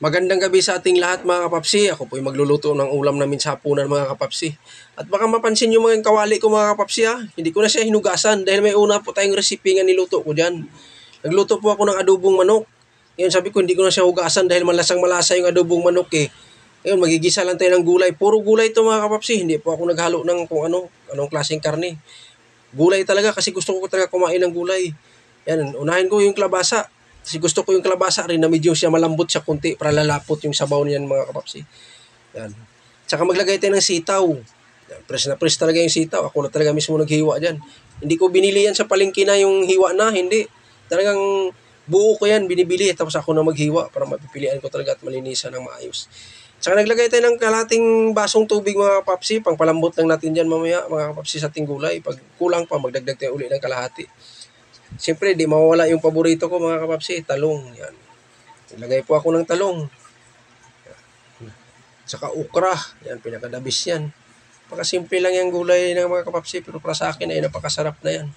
Magandang gabi sa ating lahat mga kapapsi. Ako po'y magluluto ng ulam namin sa hapunan mga kapapsi. At baka mapansin nyo mga kawali ko mga kapapsi ha. Hindi ko na siya hinugasan dahil may una po tayong recipe nga niluto ko dyan. Nagluto po ako ng adobong manok. Ngayon sabi ko hindi ko na siya hugasan dahil malasang-malasa yung adobong manok eh. Ngayon magigisa lang tayo ng gulay. Puro gulay ito mga kapapsi. Hindi po ako naghalo ng kung anong klaseng karne. Gulay talaga kasi gusto ko talaga kumain ng gulay. Yan, unahin ko yung klabasa. Kasi gusto ko yung kalabasa rin na medyo siya malambot siya kunti para lalapot yung sabaw niyan mga kapapsi. Yan. Tsaka maglagay tayo ng sitaw. Yan. Press na press talaga yung sitaw. Ako na talaga mismo naghiwa dyan. Hindi ko binili yan sa palengke na yung hiwa na. Hindi. Talagang buo ko yan. Binibili. Tapos ako na maghiwa para mapipilian ko talaga at malinisan ng maayos. Tsaka naglagay tayo ng kalating basong tubig mga kapapsi. Pangpalambot lang natin dyan mamaya mga kapapsi sa ating gulay. Pag kulang pa magdagdag tayo uli ng kalahati. Siyempre, di mawawala yung paborito ko mga kapapsi, talong. Yan. Ilagay po ako ng talong. Saka ukra. Yan, pinakadabis yan. Pakasimple lang yung gulay ng mga kapapsi, pero para sa akin ay napakasarap na yan.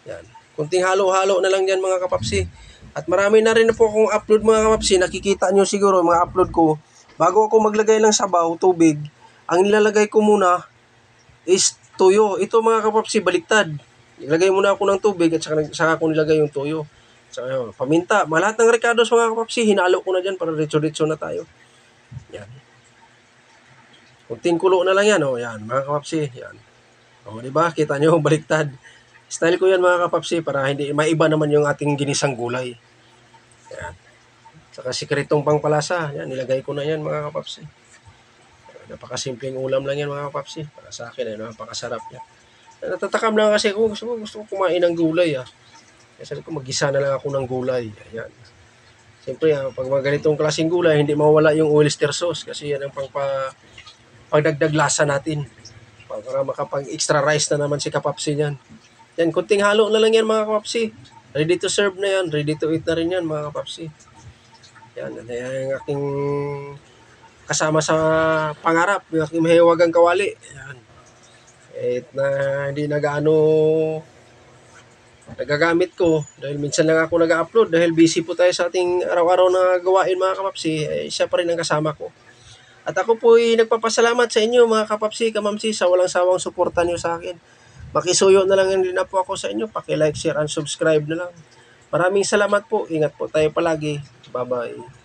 Yan. Kunting halo-halo na lang yan mga kapapsi. At marami na rin po akong upload mga kapapsi. Nakikita nyo siguro mga upload ko. Bago ako maglagay ng sabaw, tubig, ang nilalagay ko muna is tuyo. Ito mga kapapsi, baliktad. Ilagay muna ako ng tubig at saka ko nilagay yung toyo. Saka paminta. Lahat ng recados mga kapapsi, hinalo ko na dyan para retso-retso na tayo. Yan. Kunting kulo na lang yan. O, yan mga kapapsi. Yan. O, diba? Kita nyo, baliktad. Style ko yan mga kapapsi para hindi maiba naman yung ating ginisang gulay. Yan. Saka sikretong pangpalasa. Yan, nilagay ko na yan mga kapapsi. Napakasimpleng ulam lang yan mga kapapsi. Para sa akin ay napakasarap yan. Natatakam lang kasi ako, gusto ko kumain ng gulay Kaya sabi ko mag-gisa na lang ako ng gulay. Ayan. Siyempre, pag mga ganitong klaseng gulay, hindi mawala yung oyster sauce kasi yan ang pagdagdag lasa natin. Para makapag-extra rice na naman si kapapsi niyan. Yan, kunting halo na lang yan mga kapapsi. Ready to serve na yan, ready to eat na rin yan mga kapapsi. Yan, yung aking kasama sa pangarap, yung aking mahiwagang kawali. Yan. Na hindi na gaano nagagamit ko dahil minsan lang ako nag-upload dahil busy po tayo sa ating araw-araw na gawain mga kapapsi, siya pa rin ang kasama ko. At ako po ay nagpapasalamat sa inyo mga kapapsi, kamamsi sa walang sawang suporta niyo sa akin. Makisuyo na lang din na po ako sa inyo, paki-like, share and subscribe na lang. Maraming salamat po, ingat po tayo palagi. Bye-bye.